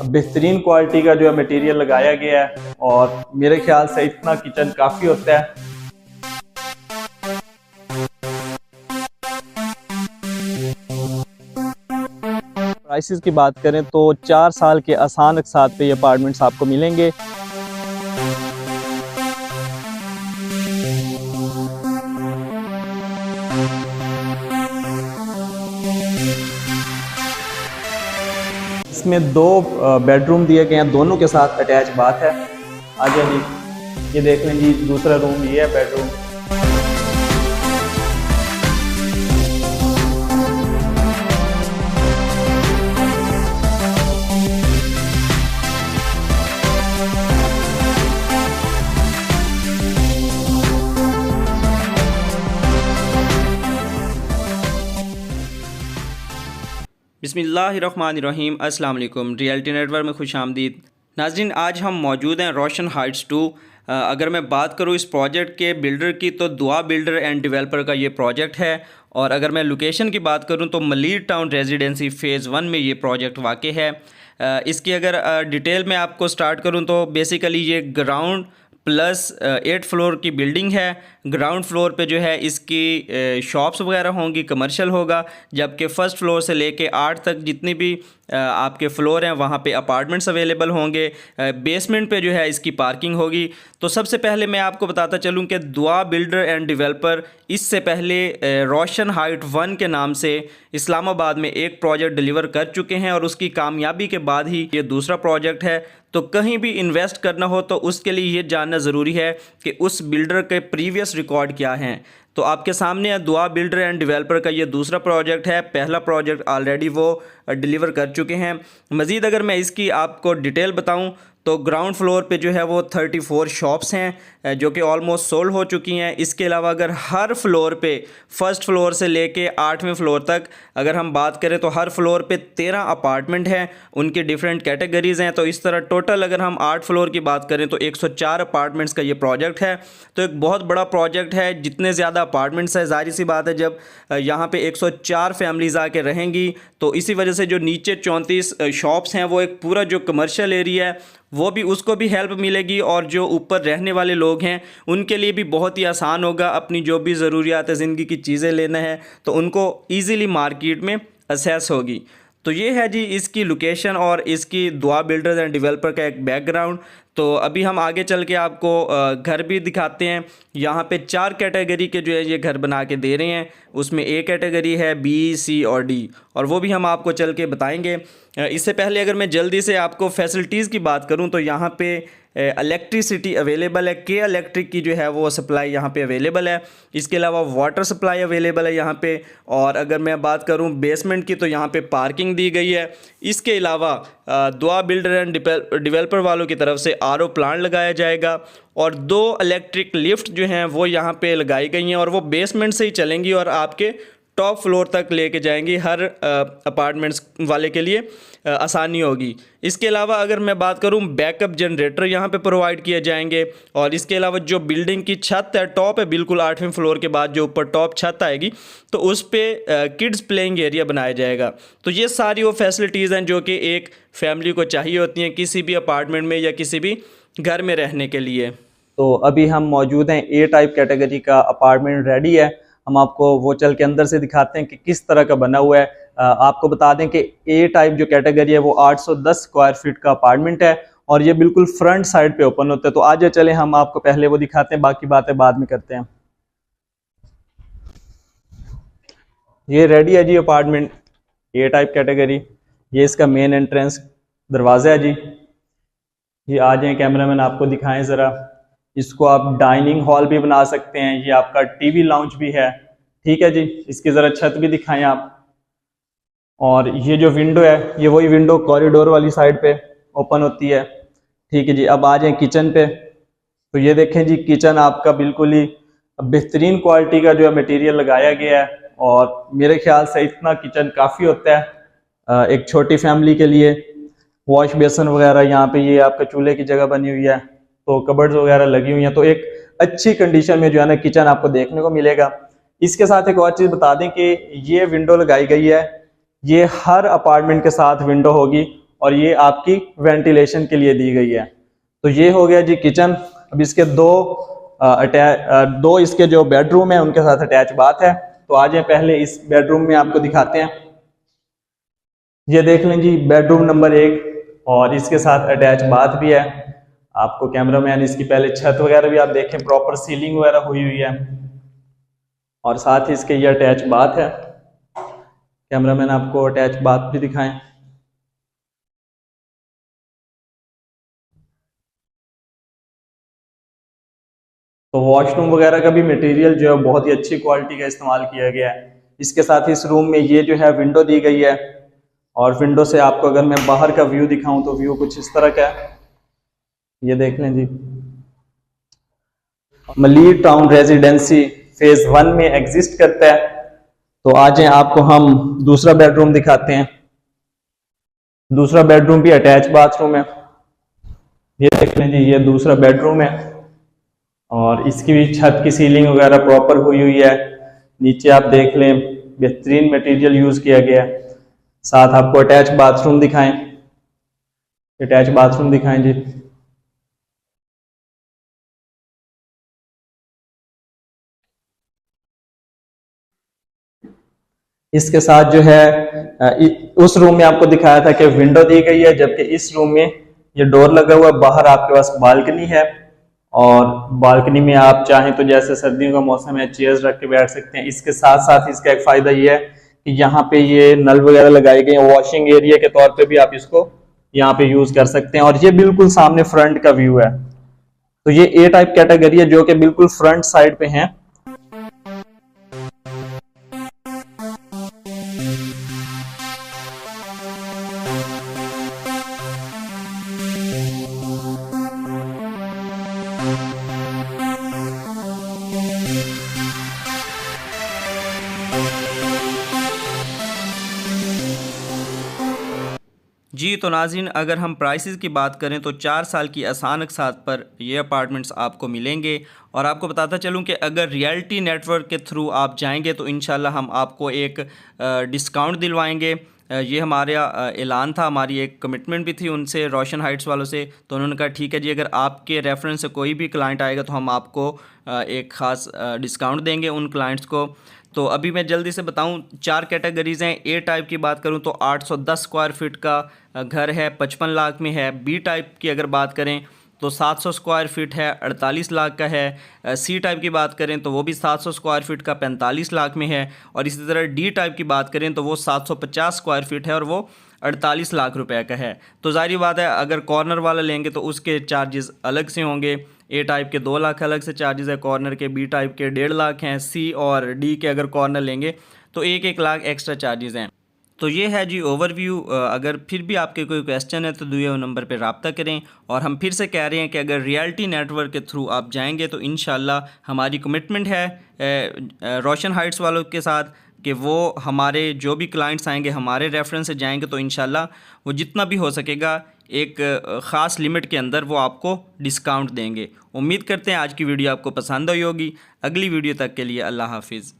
बेहतरीन क्वालिटी का जो है मटेरियल लगाया गया है और मेरे ख्याल से इतना किचन काफ़ी होता है। प्राइसेस की बात करें तो 4 साल के आसान अक़सात पे ये अपार्टमेंट्स आपको मिलेंगे। इसमें 2 बेडरूम दिए गए हैं, दोनों के साथ अटैच बात है। आजा जी, ये देख लें जी, दूसरा रूम ये है बेडरूम। बिस्मिल्लाहिर्रहमानिर्रहीम, अस्सलाम वालेकुम। रियलिटी नेटवर्क में खुश आमदीद। नाज़रीन, आज हम मौजूद हैं रोशन हाइट्स 2। अगर मैं बात करूं इस प्रोजेक्ट के बिल्डर की तो दुआ बिल्डर एंड डेवलपर का ये प्रोजेक्ट है। और अगर मैं लोकेशन की बात करूं तो मलीर टाउन रेजिडेंसी फ़ेज़ 1 में ये प्रोजेक्ट वाक़ है। इसकी अगर डिटेल में आपको स्टार्ट करूं तो बेसिकली ये ग्राउंड प्लस 8 फ्लोर की बिल्डिंग है। ग्राउंड फ्लोर पे जो है इसकी शॉप्स वगैरह होंगी, कमर्शियल होगा, जबकि फ़र्स्ट फ्लोर से लेके 8 तक जितनी भी आपके फ्लोर हैं वहाँ पे अपार्टमेंट्स अवेलेबल होंगे। बेसमेंट पे जो है इसकी पार्किंग होगी। तो सबसे पहले मैं आपको बताता चलूँ कि दुआ बिल्डर एंड डेवलपर इससे पहले रोशन हाइट 1 के नाम से इस्लामाबाद में एक प्रोजेक्ट डिलीवर कर चुके हैं और उसकी कामयाबी के बाद ही ये दूसरा प्रोजेक्ट है। तो कहीं भी इन्वेस्ट करना हो तो उसके लिए ये जानना ज़रूरी है कि उस बिल्डर के प्रीवियस रिकॉर्ड क्या हैं। तो आपके सामने दुआ बिल्डर एंड डेवलपर का ये दूसरा प्रोजेक्ट है। पहला प्रोजेक्ट ऑलरेडी वो डिलीवर कर चुके हैं। मज़ीद अगर मैं इसकी आपको डिटेल बताऊं तो ग्राउंड फ्लोर पे जो है वो 34 शॉप्स हैं जो कि ऑलमोस्ट सोल्ड हो चुकी हैं। इसके अलावा अगर हर फ्लोर पे फर्स्ट फ्लोर से लेके 8वें फ्लोर तक अगर हम बात करें तो हर फ्लोर पे 13 अपार्टमेंट हैं, उनकी डिफरेंट कैटेगरीज़ हैं। तो इस तरह टोटल अगर हम 8 फ्लोर की बात करें तो 104 अपार्टमेंट्स का ये प्रोजेक्ट है। तो एक बहुत बड़ा प्रोजेक्ट है। जितने ज़्यादा अपार्टमेंट्स है, जाहिर सी बात है जब यहाँ पे 104 फैमिलीज़ आके रहेंगी तो इसी वजह से जो नीचे 34 शॉप्स हैं वो एक पूरा जो कमर्शियल एरिया है वो भी उसको भी हेल्प मिलेगी और जो ऊपर रहने वाले लोग हैं उनके लिए भी बहुत ही आसान होगा। अपनी जो भी ज़रूरियात है ज़िंदगी की चीज़ें लेना है तो उनको ईज़िली मार्केट में असेस होगी। तो ये है जी इसकी लोकेशन और इसकी दुआ बिल्डर्स एंड डेवलपर का एक बैकग्राउंड। तो अभी हम आगे चल के आपको घर भी दिखाते हैं। यहाँ पे 4 कैटेगरी के जो है ये घर बना के दे रहे हैं। उसमें ए कैटेगरी है, बी, सी और डी, और वो भी हम आपको चल के बताएंगे। इससे पहले अगर मैं जल्दी से आपको फैसिलिटीज़ की बात करूँ तो यहाँ पे इलेक्ट्रिसिटी अवेलेबल है। के इलेक्ट्रिक की जो है वो सप्लाई यहाँ पे अवेलेबल है। इसके अलावा वाटर सप्लाई अवेलेबल है यहाँ पे। और अगर मैं बात करूँ बेसमेंट की तो यहाँ पे पार्किंग दी गई है। इसके अलावा दुआ बिल्डर एंड डेवलपर वालों की तरफ से आरओ प्लांट लगाया जाएगा और 2 इलेक्ट्रिक लिफ्ट जो हैं वो यहाँ पे लगाई गई हैं और वो बेसमेंट से ही चलेंगी और आपके टॉप फ्लोर तक लेके जाएंगी। हर अपार्टमेंट्स वाले के लिए आसानी होगी। इसके अलावा अगर मैं बात करूं बैकअप जनरेटर यहाँ पे प्रोवाइड किए जाएंगे। और इसके अलावा जो बिल्डिंग की छत है, टॉप है बिल्कुल 8वें फ्लोर के बाद जो ऊपर टॉप छत आएगी तो उस पर किड्स प्लेइंग एरिया बनाया जाएगा। तो ये सारी वो फैसिलिटीज़ हैं जो कि एक फैमिली को चाहिए होती हैं किसी भी अपार्टमेंट में या किसी भी घर में रहने के लिए। तो अभी हम मौजूद हैं, ए टाइप कैटेगरी का अपार्टमेंट रेडी है। हम आपको वो चल के अंदर से दिखाते हैं कि किस तरह का बना हुआ है। आपको बता दें कि ए टाइप जो कैटेगरी है वो 810 स्क्वायर फीट का अपार्टमेंट है और ये बिल्कुल फ्रंट साइड पे ओपन होता है। तो आज चले हम आपको पहले वो दिखाते हैं, बाकी बातें बाद में करते हैं। ये रेडी है जी अपार्टमेंट ए टाइप कैटेगरी। ये इसका मेन एंट्रेंस दरवाज़ा है जी। ये आ जाए कैमरामैन आपको दिखाएं ज़रा। इसको आप डाइनिंग हॉल भी बना सकते हैं। ये आपका टीवी लाउंज भी है। ठीक है जी, इसकी ज़रा छत भी दिखाएं आप। और ये जो विंडो है ये वही विंडो कॉरिडोर वाली साइड पे ओपन होती है। ठीक है जी, अब आ जाए किचन पे। तो ये देखें जी, किचन आपका बिल्कुल ही बेहतरीन क्वालिटी का जो है मटेरियल लगाया गया है और मेरे ख्याल से इतना किचन काफ़ी होता है एक छोटी फैमिली के लिए। वॉश बेसन वगैरह यहाँ पे ये आपका चूल्हे की जगह बनी हुई है, तो कबर्ड्स वगैरह लगी हुई हैं। तो एक अच्छी कंडीशन में जो है ना किचन आपको देखने को मिलेगा। इसके साथ एक और चीज़ बता दें कि ये विंडो लगाई गई है, ये हर अपार्टमेंट के साथ विंडो होगी और ये आपकी वेंटिलेशन के लिए दी गई है। तो ये हो गया जी किचन। अब इसके दो इसके जो बेडरूम है उनके साथ अटैच बाथ है। तो आ जाए पहले इस बेडरूम में आपको दिखाते हैं। ये देख लें जी बेडरूम नंबर 1 और इसके साथ अटैच बाथ भी है। आपको कैमरामैन इसकी पहले छत वगैरह भी आप देखें, प्रॉपर सीलिंग वगैरह हुई हुई है और साथ ही इसके ये अटैच बाथ है। कैमरामैन आपको अटैच बाथ भी दिखाएं। तो वॉशरूम वगैरह का भी मटेरियल जो है बहुत ही अच्छी क्वालिटी का इस्तेमाल किया गया है। इसके साथ ही इस रूम में ये जो है विंडो दी गई है और विंडो से आपको अगर मैं बाहर का व्यू दिखाऊं तो व्यू कुछ इस तरह का है। ये देख लें जी। मलिर टाउन रेजिडेंसी फेज 1 में एग्जिस्ट करता है। तो आ जाए आपको हम दूसरा बेडरूम दिखाते हैं। दूसरा बेडरूम भी अटैच बाथरूम है। ये देख लें जी, ये दूसरा बेडरूम है और इसकी भी छत की सीलिंग वगैरह प्रॉपर हुई हुई है। नीचे आप देख लें बेहतरीन मटेरियल यूज किया गया है। साथ आपको अटैच बाथरूम दिखाएं। अटैच बाथरूम दिखाएं जी। इसके साथ जो है उस रूम में आपको दिखाया था कि विंडो दी गई है, जबकि इस रूम में ये डोर लगा हुआ है। बाहर आपके पास बालकनी है और बालकनी में आप चाहें तो जैसे सर्दियों का मौसम है चेयर्स रख के बैठ सकते हैं। इसके साथ साथ इसका एक फायदा ये है कि यहाँ पे ये नल वगैरह लगाए गए हैं, वॉशिंग एरिया के तौर पे भी आप इसको यहाँ पे यूज कर सकते हैं। और ये बिल्कुल सामने फ्रंट का व्यू है। तो ये ए टाइप कैटेगरी है जो कि बिल्कुल फ्रंट साइड पे है। जी तो नाज़रीन, अगर हम प्राइसेस की बात करें तो 4 साल की आसान साथ पर ये अपार्टमेंट्स आपको मिलेंगे। और आपको बताता चलूं कि अगर रियल्टी नेटवर्क के थ्रू आप जाएंगे तो इंशाल्लाह हम आपको एक डिस्काउंट दिलवाएंगे। ये हमारा ऐलान था, हमारी एक कमिटमेंट भी थी उनसे, रोशन हाइट्स वालों से। तो उन्होंने कहा ठीक है जी, अगर आपके रेफरेंस से कोई भी क्लाइंट आएगा तो हम आपको एक ख़ास डिस्काउंट देंगे उन क्लाइंट्स को। तो अभी मैं जल्दी से बताऊं, 4 कैटेगरीज़ हैं। ए टाइप की बात करूं तो 810 स्क्वायर फीट का घर है, 55 लाख में है। बी टाइप की अगर बात करें तो 700 स्क्वायर फीट है, 48 लाख का है। सी टाइप की बात करें तो वो भी 700 स्क्वायर फीट का 45 लाख में है। और इसी तरह डी टाइप की बात करें तो वो 750 स्क्वायर फीट है और वो 48 लाख रुपए का है। तो ज़ाहिर बात है अगर कॉर्नर वाला लेंगे तो उसके चार्जेस अलग से होंगे। ए टाइप के 2 लाख अलग से चार्जेस है कॉर्नर के, बी टाइप के 1.5 लाख हैं, सी और डी के अगर कॉर्नर लेंगे तो 1-1 लाख एक्स्ट्रा चार्जेस हैं। तो ये है जी ओवरव्यू। अगर फिर भी आपके कोई क्वेश्चन है तो दिए नंबर पे रब्ता करें। और हम फिर से कह रहे हैं कि अगर रियल्टी नेटवर्क के थ्रू आप जाएंगे तो इंशाल्लाह हमारी कमिटमेंट है रोशन हाइट्स वालों के साथ कि वो हमारे जो भी क्लाइंट्स आएंगे हमारे रेफरेंस से जाएंगे तो इंशाल्लाह वो जितना भी हो सकेगा एक ख़ास लिमिट के अंदर वो आपको डिस्काउंट देंगे। उम्मीद करते हैं आज की वीडियो आपको पसंद आई होगी। अगली वीडियो तक के लिए अल्लाह हाफिज़।